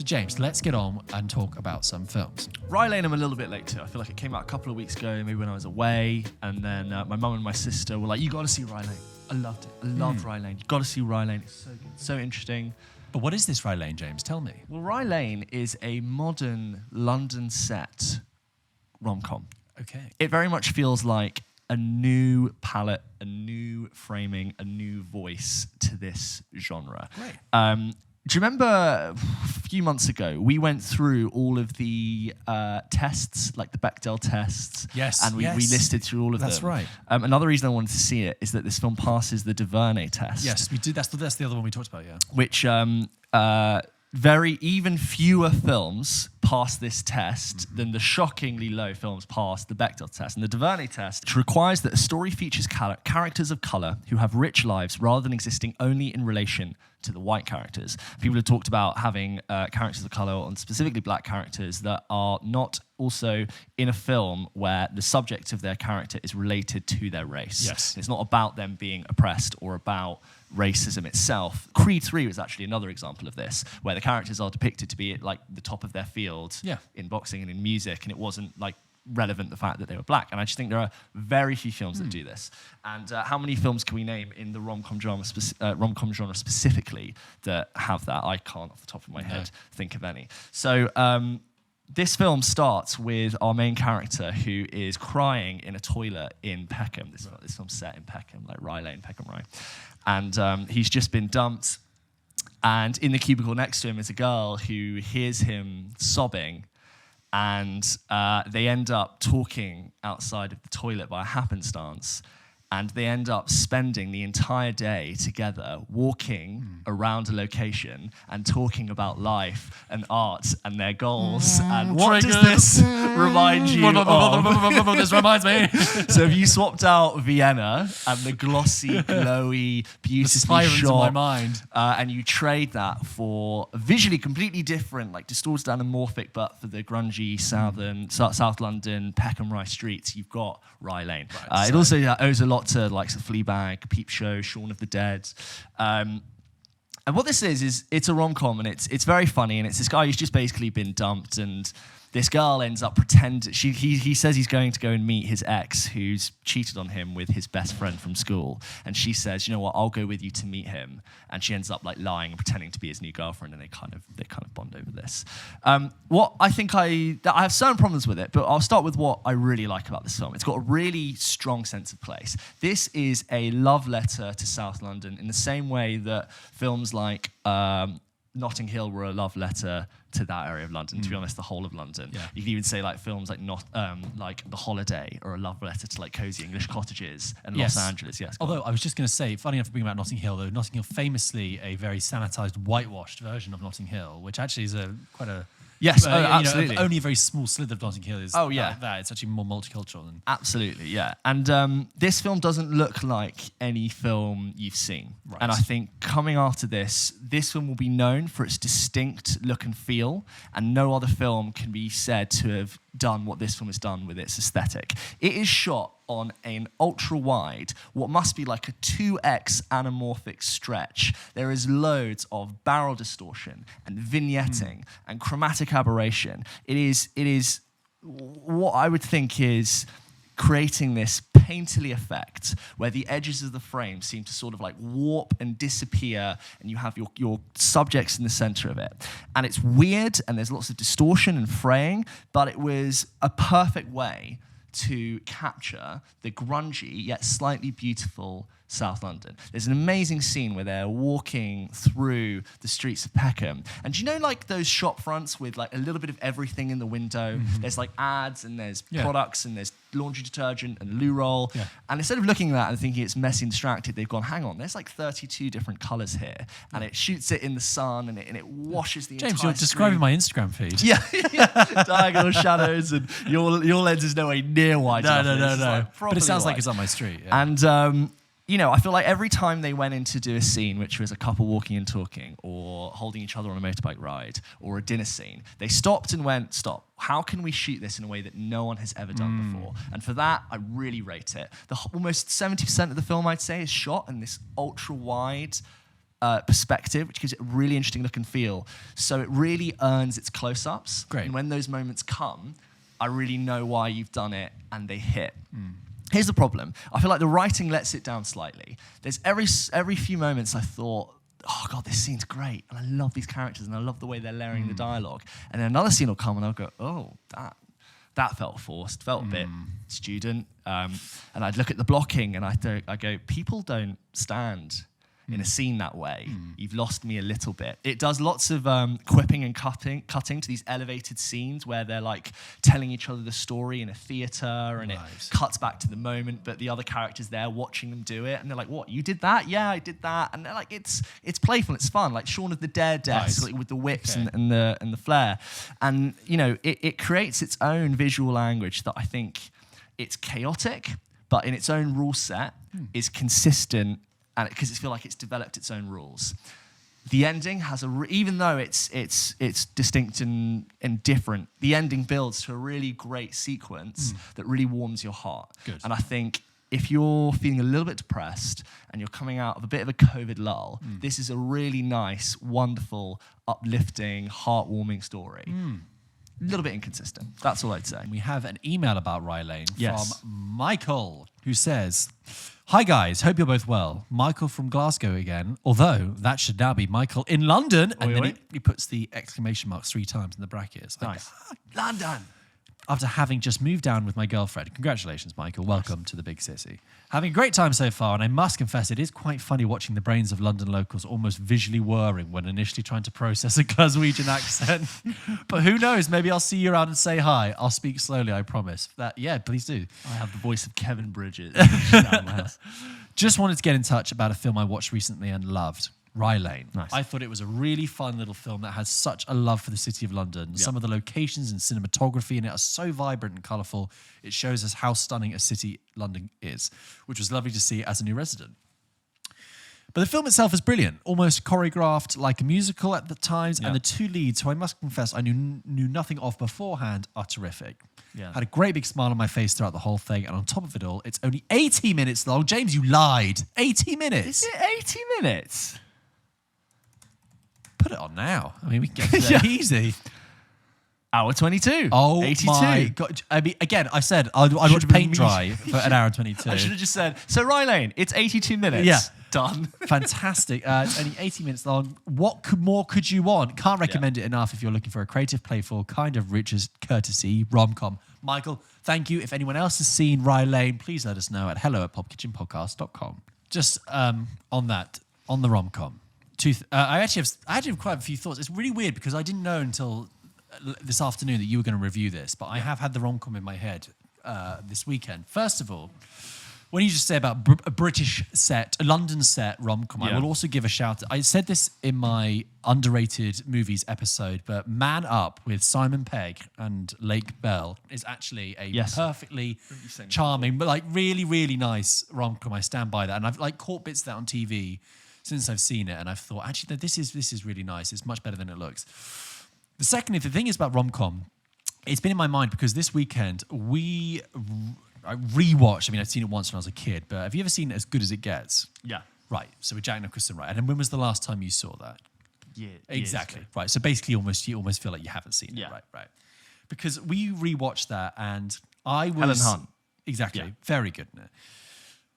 James, let's get on and talk about some films. Rye Lane I'm a little bit late to. I feel like it came out a couple of weeks ago, maybe when I was away, and then my mum and my sister were like, you got to see Rye Lane. I loved it. I loved Rye Lane. You got to see Rye Lane. It's so good. So interesting. But what is this Rye Lane, James? Tell me. Well, Rye Lane is a modern London set rom-com. Okay. It very much feels like a new palette, a new framing, a new voice to this genre. Right. Do you remember a few months ago, we went through all of the tests, like the Bechdel tests? Yes, and we listed through all of them. That's right. Another reason I wanted to see it is that this film passes the DuVernay test. Yes, we did. That's the other one we talked about, yeah. Which even fewer films pass this test than the shockingly low films pass the Bechdel test. And the DuVernay test requires that a story features characters of colour who have rich lives rather than existing only in relation to the white characters. People have talked about having characters of colour, and specifically black characters, that are not also in a film where the subject of their character is related to their race. Yes. It's not about them being oppressed or about racism itself. Creed 3 was actually another example of this, where the characters are depicted to be at like the top of their field in boxing and in music, and it wasn't like relevant the fact that they were black. And I just think there are very few films that do this. And how many films can we name in the rom-com genre specifically that have that? I can't off the top of my head think of any. So this film starts with our main character who is crying in a toilet in Peckham. This film's set in Peckham, like Rye Lane, Peckham Rye. And he's just been dumped. And in the cubicle next to him is a girl who hears him sobbing, and they end up talking outside of the toilet by happenstance. And they end up spending the entire day together, walking around a location and talking about life and art and their goals. And what does this remind you of? This reminds me. So if you swapped out Vienna and the glossy, glowy, beautifully shot, in my mind, and you trade that for a visually completely different, like distorted anamorphic, but for the grungy South London Peckham Rye streets, you've got Rye Lane. It also owes a lot to like Fleabag, Peep Show, Shaun of the Dead. And what this is it's a rom-com, and it's very funny, and it's this guy who's just basically been dumped, and this girl ends up pretending. He says he's going to go and meet his ex who's cheated on him with his best friend from school, and she says, you know what, I'll go with you to meet him. And she ends up like lying and pretending to be his new girlfriend, and they kind of bond over this. What I think I have certain problems with it, but I'll start with what I really like about this film. It's got a really strong sense of place. This is a love letter to South London in the same way that films like Notting Hill were a love letter to that area of London. To be honest, the whole of London. Yeah. You can even say like films like like The Holiday or a love letter to like cozy English cottages and Los Angeles. Yes. Although I was just going to say, funny enough to bring about Notting Hill, though, Notting Hill famously a very sanitized, whitewashed version of Notting Hill, which actually is quite a yes, absolutely. Only a very small slither of Notting Hill is that. It's actually more multicultural than absolutely, yeah. And this film doesn't look like any film you've seen. Right. And I think coming after this film will be known for its distinct look and feel, and no other film can be said to have done what this film has done with its aesthetic. It is shot on an ultra wide, what must be like a 2x anamorphic stretch. There is loads of barrel distortion and vignetting and chromatic aberration. It is what I would think is creating this painterly effect where the edges of the frame seem to sort of like warp and disappear, and you have your subjects in the center of it. And it's weird, and there's lots of distortion and fraying, but it was a perfect way to capture the grungy yet slightly beautiful South London. There's an amazing scene where they're walking through the streets of Peckham. And do you know like those shop fronts with like a little bit of everything in the window? Mm-hmm. There's like ads and there's products and there's laundry detergent and loo roll. Yeah. And instead of looking at that and thinking it's messy and distracted, they've gone, hang on, there's like 32 different colors here. And it shoots it in the sun and it washes the entire James, you're describing my Instagram feed. Yeah. Diagonal shadows, and your lens is nowhere near wide enough. No. But it sounds like it's on my street. Yeah. And you know, I feel like every time they went in to do a scene, which was a couple walking and talking, or holding each other on a motorbike ride, or a dinner scene, they stopped and went, stop, how can we shoot this in a way that no one has ever done before? And for that, I really rate it. Almost 70% of the film, I'd say, is shot in this ultra-wide, perspective, which gives it a really interesting look and feel. So it really earns its close-ups. Great. And when those moments come, I really know why you've done it, and they hit. Here's the problem. I feel like the writing lets it down slightly. There's every few moments I thought, oh God, this scene's great, and I love these characters, and I love the way they're layering the dialogue. And then another scene will come, and I'll go, oh, that felt forced, felt a bit student. And I'd look at the blocking, and I go, people don't stand in a scene that way. You've lost me a little bit. It does lots of quipping and cutting to these elevated scenes where they're like telling each other the story in a theater, and it cuts back to the moment, but the other character's there watching them do it, and they're like, what, you did that? Yeah, I did that. And they're like, it's playful, it's fun, like Shaun of the Dead-esque, like with the whips and the flair. And you know, it creates its own visual language that I think it's chaotic, but in its own rule set is consistent, and because it feels like it's developed its own rules. The ending has even though it's distinct and different, the ending builds to a really great sequence that really warms your heart. Good. And I think if you're feeling a little bit depressed and you're coming out of a bit of a COVID lull, this is a really nice, wonderful, uplifting, heartwarming story. A little bit inconsistent. That's all I'd say. We have an email about Rye Lane Yes. from Michael, who says, hi guys, hope you're both well. Michael from Glasgow again, although that should now be Michael in London. And then he puts the exclamation marks 3 times in the brackets. Nice. London. After having just moved down with my girlfriend. Congratulations, Michael. Welcome to the big city. Having a great time so far, and I must confess it is quite funny watching the brains of London locals almost visually whirring when initially trying to process a Glaswegian accent. But who knows, maybe I'll see you around and say hi. I'll speak slowly, I promise. Yeah, please do. I have the voice of Kevin Bridges. Just wanted to get in touch about a film I watched recently and loved. Rye Lane. Nice. I thought it was a really fun little film that has such a love for the city of London. Yep. Some of the locations and cinematography in it are so vibrant and colourful. It shows us how stunning a city London is, which was lovely to see as a new resident. But the film itself is brilliant, almost choreographed like a musical at the times, and the 2 leads, who I must confess I knew nothing of beforehand, are terrific. Yeah. Had a great big smile on my face throughout the whole thing, and on top of it all, it's only 80 minutes long. James, you lied. 80 minutes. Is it 80 minutes? Put it on now. I mean, we can get through that easy. Hour 22. Oh 82. My God. I mean, again, I said I'd watch paint dry for an hour and 22. I should have just said, so Rye Lane, it's 82 minutes. Yeah. Done. Fantastic. It's only 80 minutes long. What more could you want? Can't recommend it enough if you're looking for a creative, playful, kind of Richard's courtesy rom-com. Michael, thank you. If anyone else has seen Rye Lane, please let us know at hello@popkitchenpodcast.com. Just on the rom-com. I actually have quite a few thoughts. It's really weird because I didn't know until this afternoon that you were going to review this, but I have had the rom-com in my head this weekend. First of all, when you just say about a British set, a London set rom-com, I will also give a shout. I said this in my underrated movies episode, but Man Up with Simon Pegg and Lake Bell is actually a perfectly charming, but like really, really nice rom-com. I stand by that. And I've like caught bits of that on TV since I've seen it, and I've thought, actually, this is really nice. It's much better than it looks. The thing is about rom-com, it's been in my mind because this weekend I rewatched. I mean, I'd seen it once when I was a kid, but have you ever seen As Good as It Gets? Yeah. Right. So with Jack Nicholson, right? And then when was the last time you saw that? Yeah. Exactly. Right. So basically, you almost feel like you haven't seen it. Right. Because we rewatched that, and I was Helen Hunt. Exactly. Yeah. Very good.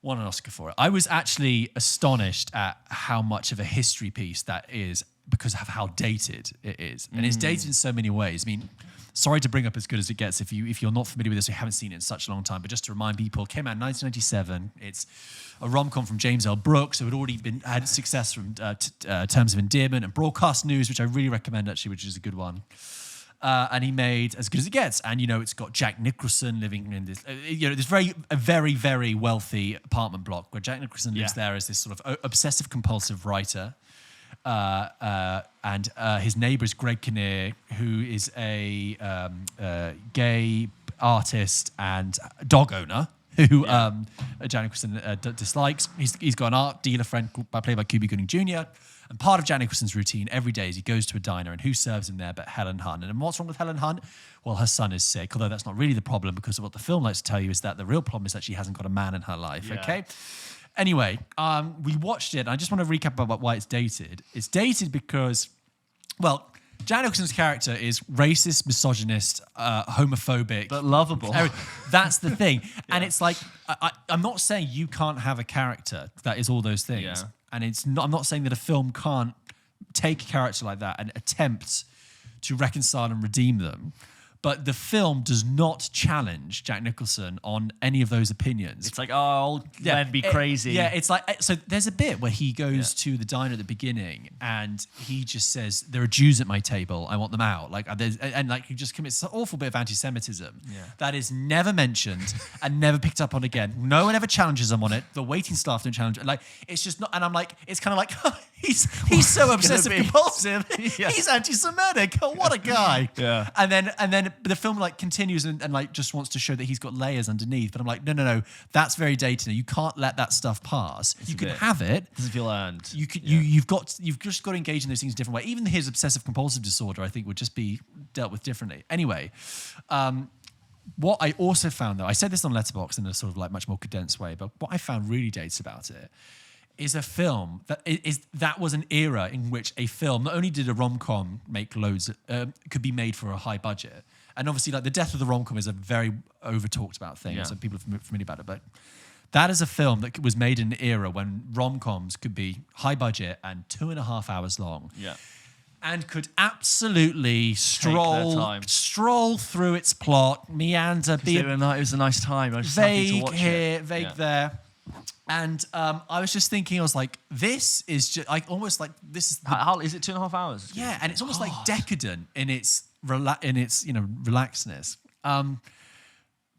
Won an Oscar for it. I was actually astonished at how much of a history piece that is because of how dated it is. And it's dated in so many ways. I mean, sorry to bring up As Good as It Gets if you're not familiar with this or you haven't seen it in such a long time, but just to remind people, it came out in 1997. It's a rom-com from James L. Brooks, who had already had success from Terms of Endearment and Broadcast News, which I really recommend actually, which is a good one. And he made As Good as It Gets, and it's got Jack Nicholson living in this, this very, very wealthy apartment block where Jack Nicholson lives there as this sort of obsessive compulsive writer, and his neighbour is Greg Kinnear, who is a gay artist and dog owner who Jack Nicholson dislikes. He's got an art dealer friend played by Cuba Gooding Jr., and part of Jack Nicholson's routine every day is he goes to a diner, and who serves him there but Helen Hunt? And what's wrong with Helen Hunt? Well, her son is sick, although that's not really the problem, because what the film likes to tell you is that the real problem is that she hasn't got a man in her life, okay? Anyway, we watched it. And I just want to recap about why it's dated. It's dated because, well, Jack Nicholson's character is racist, misogynist, homophobic. But lovable. That's the thing. And it's like, I'm not saying you can't have a character that is all those things. Yeah. And I'm not saying that a film can't take a character like that and attempt to reconcile and redeem them. But the film does not challenge Jack Nicholson on any of those opinions. It's like, oh, men be crazy. Yeah, it's like, so there's a bit where he goes to the diner at the beginning and he just says, there are Jews at my table, I want them out. Like, and like he just commits an awful bit of anti-Semitism that is never mentioned and never picked up on again. No one ever challenges him on it. The waiting staff don't challenge it. Like, it's just not, and I'm like, it's kind of like, he's so obsessive compulsive. He's anti-Semitic. Oh, what a guy. Yeah. And then the film like continues and like just wants to show that he's got layers underneath. But I'm like, no, that's very dating. You can't let that stuff pass. You can have it. Doesn't feel earned. You could, you've just got to engage in those things a different way. Even his obsessive compulsive disorder, I think, would just be dealt with differently. Anyway, what I also found though, I said this on Letterboxd in a sort of like much more condensed way, but what I found really dates about it is a film that was an era in which a film, not only did a rom-com make loads, could be made for a high budget. And obviously, like the death of the rom-com is a very over-talked about thing, so people are familiar about it. But that is a film that was made in an era when rom-coms could be high budget and 2.5 hours long. Yeah. And could absolutely stroll through its plot, meander, it was a nice time. I was vague happy to watch here, it. vague there. And I was just thinking, I was like, this is just like almost like this is. How is it 2.5 hours? Yeah, and it's almost like decadent in its relaxedness.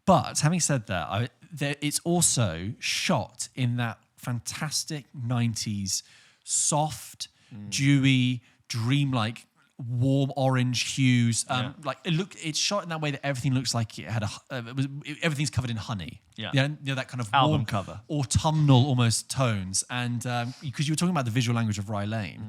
But having said that, it's also shot in that fantastic 90s, soft, dewy, dreamlike, warm orange hues. Like it's shot in that way that everything looks like it had everything's covered in honey. Yeah. You know, that kind of album warm, cover, autumnal almost tones. And because you were talking about the visual language of Rye Lane.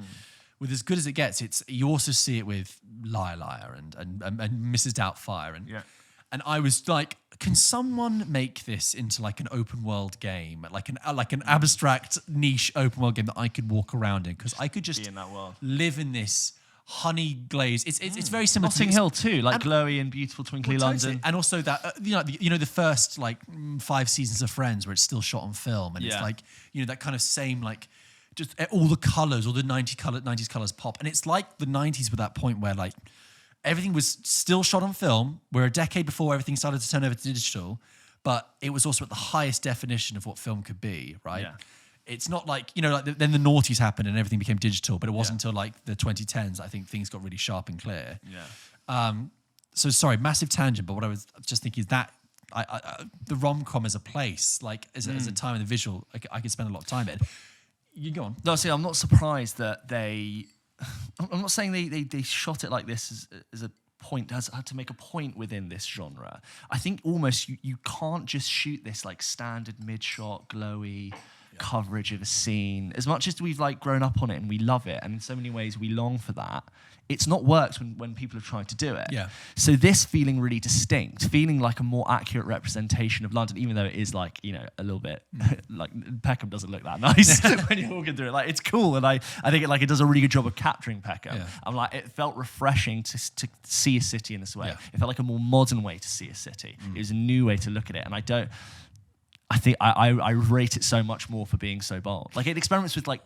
With as good as it gets, you also see it with Liar and Mrs. Doubtfire and I was like, can someone make this into like an open world game, like an abstract niche open world game that I could walk around in, because I could just be in that world, live in this honey glaze. It's very similar Notting to Hill too, like glowy and beautiful, twinkly London, totally. And also that the first like 5 seasons of Friends where it's still shot on film and it's like that kind of same like. Just all the colours, all the 90s colours pop. And it's like the 90s were that point where like everything was still shot on film. We're a decade before everything started to turn over to digital, but it was also at the highest definition of what film could be, right? Yeah. It's not like, then the noughties happened and everything became digital, but it wasn't until like the 2010s, I think things got really sharp and clear. Yeah. So sorry, massive tangent, but what I was just thinking is that the rom-com as a place, like as a time in the visual, I could spend a lot of time in. You go on. No, see, I'm not surprised that they. I'm not saying they shot it like this as a point, had to make a point within this genre. I think almost you can't just shoot this like standard mid-shot, glowy coverage of a scene. As much as we've like grown up on it and we love it, and in so many ways we long for that, it's not worked when people have tried to do it. Yeah. So this feeling really distinct, feeling like a more accurate representation of London, even though it is like, a little bit like Peckham doesn't look that nice when you're walking through it. Like it's cool, and I think it does a really good job of capturing Peckham. Yeah. I'm like, it felt refreshing to see a city in this way. Yeah. It felt like a more modern way to see a city. It was a new way to look at it, and I think I rate it so much more for being so bold. Like it experiments with like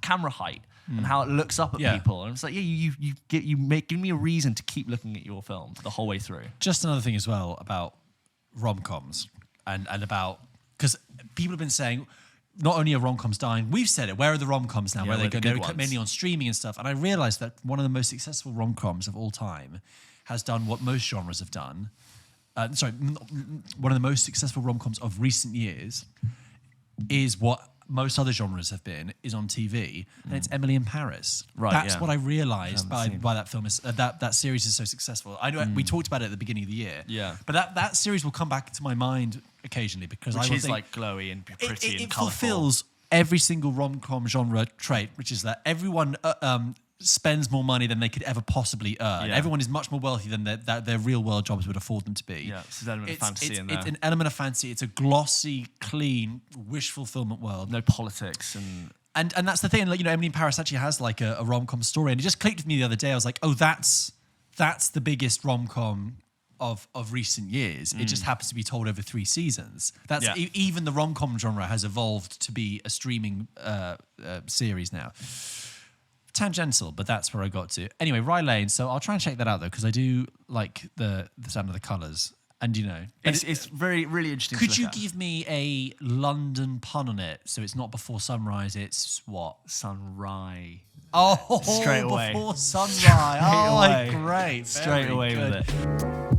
camera height and how it looks up at people, and it's like you give me a reason to keep looking at your film the whole way through. Just another thing as well about rom-coms and about, because people have been saying not only are rom-coms dying, we've said it. Where are the rom-coms now? Yeah, where they go? They're ones. mainly on streaming and stuff. And I realised that one of the most successful rom-coms of all time has done what most genres have done. One of the most successful rom-coms of recent years is what most other genres have been, is on TV, and it's Emily in Paris. Right, That's what I realised by that film is that series is so successful. I know we talked about it at the beginning of the year. Yeah. But that series will come back into my mind occasionally because Which I is think like glowy and pretty and it colourful. fulfills every single rom-com genre trait, which is that everyone spends more money than they could ever possibly earn. Yeah. Everyone is much more wealthy than their real world jobs would afford them to be. Yeah, there's an element of fantasy in there. It's an element of fantasy. It's a glossy, clean, wish fulfillment world. No politics And that's the thing. Like, Emily in Paris actually has like a rom-com story, and it just clicked with me the other day. I was like, oh, that's the biggest rom-com of recent years. It just happens to be told over 3 seasons. That's even the rom-com genre has evolved to be a streaming series now. Tangential, but that's where I got to. Anyway, Rye Lane. So I'll try and check that out though, because I do like the sound of the colours. And it's very, really interesting. Could you give me a London pun on it? So it's not before sunrise, it's what? Sunrise. Oh, straight away. Before sunrise. Straight away. Great. Straight away good. with it.